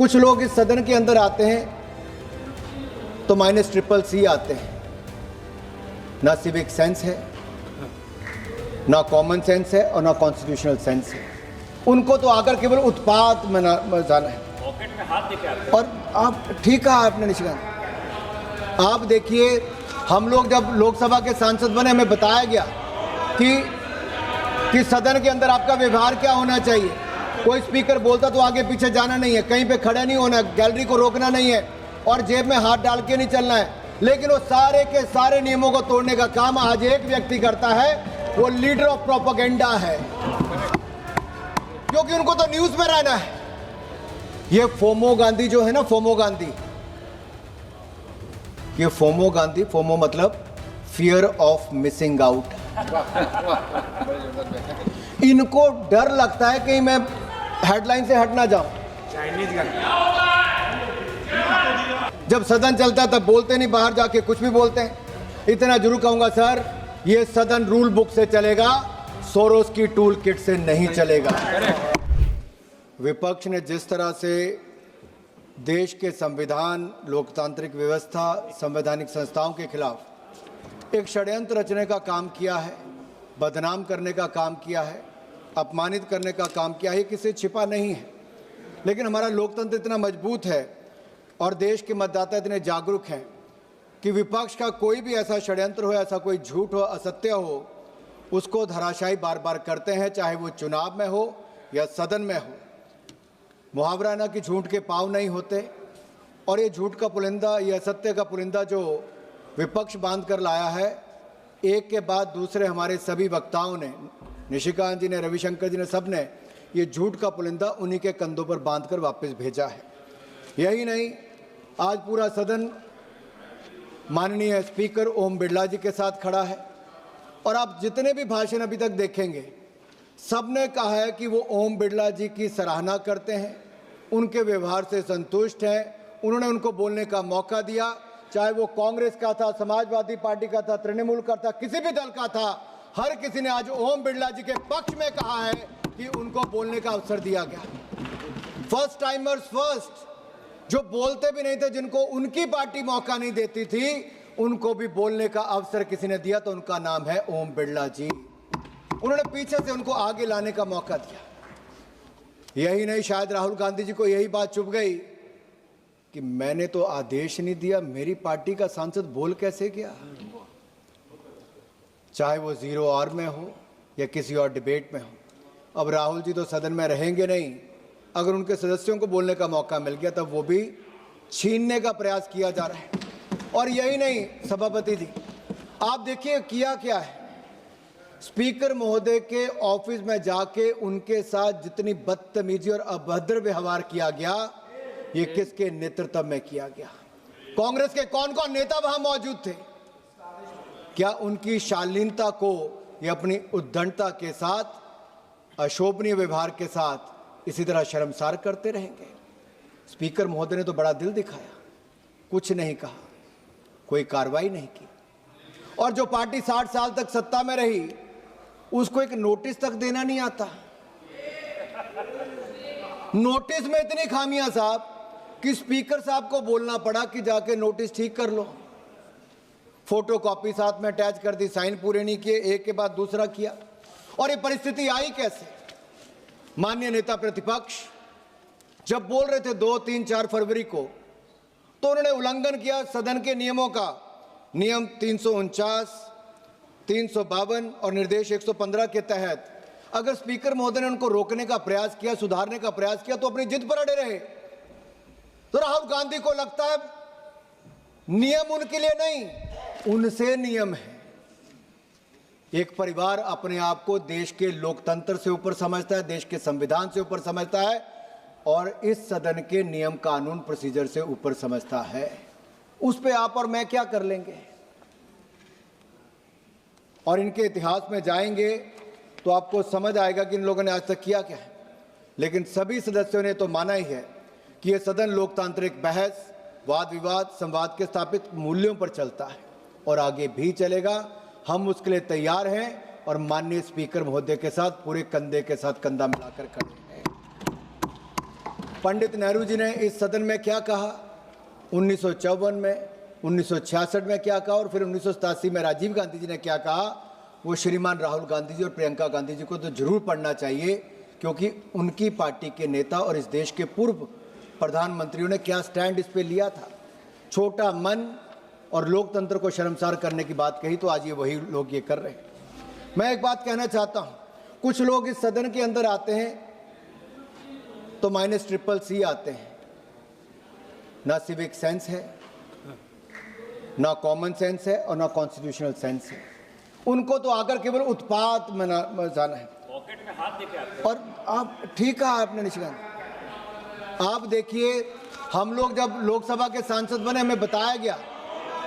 कुछ लोग इस सदन के अंदर आते हैं तो -CCC आते हैं। ना सिविक सेंस है, ना कॉमन सेंस है और ना कॉन्स्टिट्यूशनल सेंस है। उनको तो आकर केवल उत्पात में जाना है। पॉकेट में हाथ लेके आते हैं। और आप ठीक कहा आपने निशिकांत, आप देखिए हम लोग जब लोकसभा के सांसद बने हमें बताया गया कि सदन के अंदर आपका व्यवहार क्या होना चाहिए। कोई स्पीकर बोलता तो आगे पीछे जाना नहीं है, कहीं पे खड़ा नहीं होना, गैलरी को रोकना नहीं है और जेब में हाथ डाल के नहीं चलना है। लेकिन वो सारे के सारे नियमों को तोड़ने का काम आज एक व्यक्ति करता है, वो लीडर ऑफ प्रोपेगेंडा है, क्योंकि उनको तो न्यूज में रहना है। ये फोमो गांधी जो है ना, फोमो गांधी, ये फोमो गांधी, फोमो मतलब फियर ऑफ मिसिंग आउट। इनको डर लगता है कि मैं हेडलाइन से हट ना जाऊं। जब सदन चलता है तब बोलते नहीं, बाहर जाके कुछ भी बोलते हैं। इतना जरूर कहूंगा सर, ये सदन रूल बुक से चलेगा, सोरोस की टूल किट से नहीं चलेगा। विपक्ष ने जिस तरह से देश के संविधान, लोकतांत्रिक व्यवस्था, संवैधानिक संस्थाओं के खिलाफ एक षड्यंत्र रचने का काम किया है, बदनाम करने का काम किया है, अपमानित करने का काम किया है, किसी छिपा नहीं है। लेकिन हमारा लोकतंत्र इतना मजबूत है और देश के मतदाता इतने जागरूक हैं कि विपक्ष का कोई भी ऐसा षड्यंत्र हो, ऐसा कोई झूठ हो, असत्य हो, उसको धराशायी बार बार करते हैं, चाहे वो चुनाव में हो या सदन में हो। मुहावरा ना कि झूठ के पाँव नहीं होते, और ये झूठ का पुलिंदा, ये असत्य का पुलिंदा जो विपक्ष बांध कर लाया है, एक के बाद दूसरे हमारे सभी वक्ताओं ने, निशिकांत जी ने, रविशंकर जी ने, सब ने ये झूठ का पुलिंदा उन्हीं के कंधों पर बांधकर वापस भेजा है। यही नहीं, आज पूरा सदन माननीय स्पीकर ओम बिरला जी के साथ खड़ा है और आप जितने भी भाषण अभी तक देखेंगे, सबने कहा है कि वो ओम बिरला जी की सराहना करते हैं, उनके व्यवहार से संतुष्ट हैं, उन्होंने उनको बोलने का मौका दिया, चाहे वो कांग्रेस का था, समाजवादी पार्टी का था, तृणमूल का था, किसी भी दल का था, हर किसी ने आज ओम बिरला जी के पक्ष में कहा है कि उनको बोलने का अवसर दिया गया। फर्स्ट टाइमर्स फर्स्ट, जो बोलते भी नहीं थे, जिनको उनकी पार्टी मौका नहीं देती थी, उनको भी बोलने का अवसर किसी ने दिया, तो उनका नाम है ओम बिरला जी। उन्होंने पीछे से उनको आगे लाने का मौका दिया। यही नहीं, शायद राहुल गांधी जी को यही बात चुभ गई कि मैंने तो आदेश नहीं दिया, मेरी पार्टी का सांसद बोल कैसे गया। चाहे वो 0 आवर में हो या किसी और डिबेट में हो। अब राहुल जी तो सदन में रहेंगे नहीं, अगर उनके सदस्यों को बोलने का मौका मिल गया तब वो भी छीनने का प्रयास किया जा रहा है। और यही नहीं सभापति जी, आप देखिए किया क्या है। स्पीकर महोदय के ऑफिस में जाके उनके साथ जितनी बदतमीजी और अभद्र व्यवहार किया गया, ये किसके नेतृत्व में किया गया। कांग्रेस के कौन कौन नेता वहां मौजूद थे। क्या उनकी शालीनता को या अपनी उद्दंडता के साथ, अशोभनीय व्यवहार के साथ इसी तरह शर्मसार करते रहेंगे। स्पीकर महोदय ने तो बड़ा दिल दिखाया, कुछ नहीं कहा, कोई कार्रवाई नहीं की। और जो पार्टी 60 साल तक सत्ता में रही, उसको एक नोटिस तक देना नहीं आता। नोटिस में इतनी खामियां साहब कि स्पीकर साहब को बोलना पड़ा कि जाके नोटिस ठीक कर लो। फोटो कॉपी साथ में अटैच कर दी, साइन पूरे नहीं किए, एक के बाद दूसरा किया। और ये परिस्थिति आई कैसे। माननीय नेता प्रतिपक्ष जब बोल रहे थे 2, 3, 4 फरवरी को, तो उन्होंने उल्लंघन किया सदन के नियमों का। नियम 349, 352 और निर्देश 115 के तहत अगर स्पीकर महोदय ने उनको रोकने का प्रयास किया, सुधारने का प्रयास किया, तो अपनी जिद पर अड़े रहे। तो राहुल गांधी को लगता है नियम उनके लिए नहीं, उनसे नियम है। एक परिवार अपने आप को देश के लोकतंत्र से ऊपर समझता है, देश के संविधान से ऊपर समझता है और इस सदन के नियम, कानून, प्रोसीजर से ऊपर समझता है। उस पे आप और मैं क्या कर लेंगे। और इनके इतिहास में जाएंगे तो आपको समझ आएगा कि इन लोगों ने आज तक किया क्या है। लेकिन सभी सदस्यों ने तो माना ही है कि यह सदन लोकतांत्रिक बहस, वाद विवाद, संवाद के स्थापित मूल्यों पर चलता है और आगे भी चलेगा। हम उसके लिए तैयार हैं और माननीय स्पीकर महोदय के साथ पूरे कंधे के साथ कंधा मिलाकर खड़े हैं। पंडित नेहरू जी ने इस सदन में क्या कहा, 1954 में, 1966 में क्या कहा और फिर 1987 में राजीव गांधी जी ने क्या कहा, वो श्रीमान राहुल गांधी जी और प्रियंका गांधी जी को तो जरूर पढ़ना चाहिए, क्योंकि उनकी पार्टी के नेता और इस देश के पूर्व प्रधानमंत्रियों ने क्या स्टैंड इस पे लिया था। छोटा मन और लोकतंत्र को शर्मसार करने की बात कही, तो आज ये वही लोग ये कर रहे हैं। मैं एक बात कहना चाहता हूँ, कुछ लोग इस सदन के अंदर आते हैं तो -CCC आते हैं, ना सिविक सेंस है, ना कॉमन सेंस है और ना कॉन्स्टिट्यूशनल सेंस है। उनको तो आकर केवल उत्पात मचाना है। पॉकेट में हाथ देके आते हैं। और आप ठीक कहा आपने निशिकांत, आप देखिए, हम लोग जब लोकसभा के सांसद बने, हमें बताया गया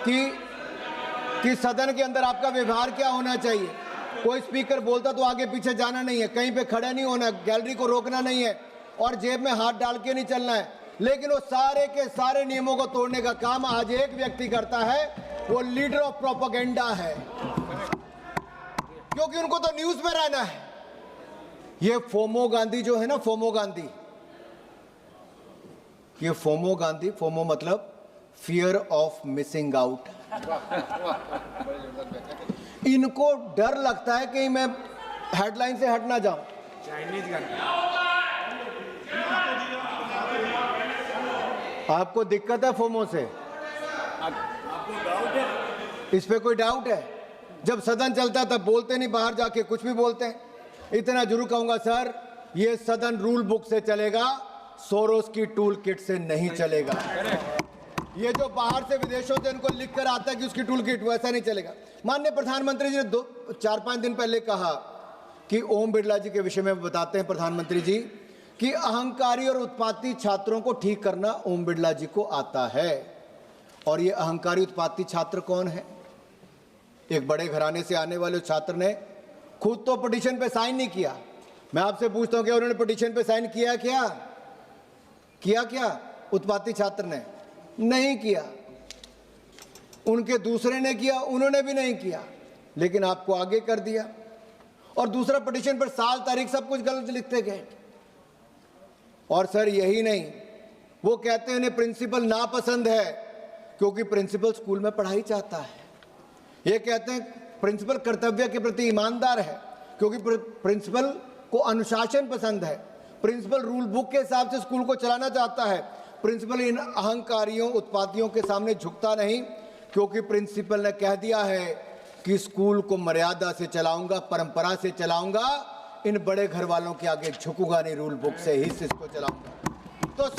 कि सदन के अंदर आपका व्यवहार क्या होना चाहिए। कोई स्पीकर बोलता तो आगे पीछे जाना नहीं है, कहीं पे खड़े नहीं होना, गैलरी को रोकना नहीं है और जेब में हाथ डाल के नहीं चलना है। लेकिन वो सारे के सारे नियमों को तोड़ने का काम आज एक व्यक्ति करता है, वो लीडर ऑफ प्रोपेगेंडा है, क्योंकि उनको तो न्यूज में रहना है। ये फोमो गांधी जो है ना, फोमो गांधी, ये फोमो गांधी, फोमो मतलब फियर ऑफ मिसिंग आउट। इनको डर लगता है कि मैं हेडलाइन से हट ना जाऊं। आपको दिक्कत है फोमो से? आपको डाउट है? इस पे कोई डाउट है? जब सदन चलता है तब बोलते नहीं, बाहर जाके कुछ भी बोलते हैं। इतना जरूर कहूंगा सर, ये सदन रूल बुक से चलेगा, सोरोस की टूल किट से नहीं चलेगा। ये जो बाहर से विदेशों से इनको लिख कर आता है कि उसकी टूल किट, वैसा नहीं चलेगा। माननीय प्रधानमंत्री जी ने 4-5 दिन पहले कहा कि ओम बिरला जी के विषय में बताते हैं प्रधानमंत्री जी कि अहंकारी और उत्पाती छात्रों को ठीक करना ओम बिरला जी को आता है। और ये अहंकारी उत्पाती छात्र कौन है? एक बड़े घराने से आने वाले छात्र ने खुद तो पिटीशन पे साइन नहीं किया। मैं आपसे पूछता हूं कि उन्होंने पिटीशन पे साइन किया क्या? उत्पाती छात्र ने नहीं किया। उनके दूसरे ने किया, उन्होंने भी नहीं किया, लेकिन आपको आगे कर दिया। और दूसरा पिटीशन पर साल, तारीख सब कुछ गलत लिखते गए। और सर यही नहीं, वो कहते हैं उन्हें प्रिंसिपल नापसंद है क्योंकि प्रिंसिपल स्कूल में पढ़ाई चाहता है। ये कहते हैं प्रिंसिपल कर्तव्य के प्रति ईमानदार है क्योंकि प्रिंसिपल को अनुशासन पसंद है। प्रिंसिपल रूल बुक के हिसाब से स्कूल को चलाना चाहता है। प्रिंसिपल इन अहंकारियों, उत्पातियों के सामने झुकता नहीं क्योंकि प्रिंसिपल ने कह दिया है कि स्कूल को मर्यादा से चलाऊंगा, परंपरा से चलाऊंगा, इन बड़े घर वालों के आगे झुकूंगा नहीं, रूल बुक से ही इसको चलाऊंगा। तो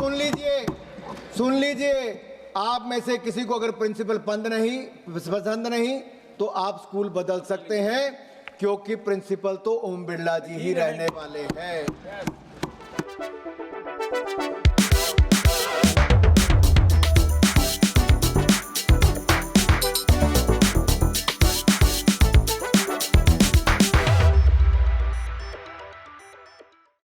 सुन लीजिए, आप में से किसी को अगर प्रिंसिपल पसंद नहीं तो आप स्कूल बदल सकते हैं, क्योंकि प्रिंसिपल तो ओम बिरला जी ही रहने वाले हैं।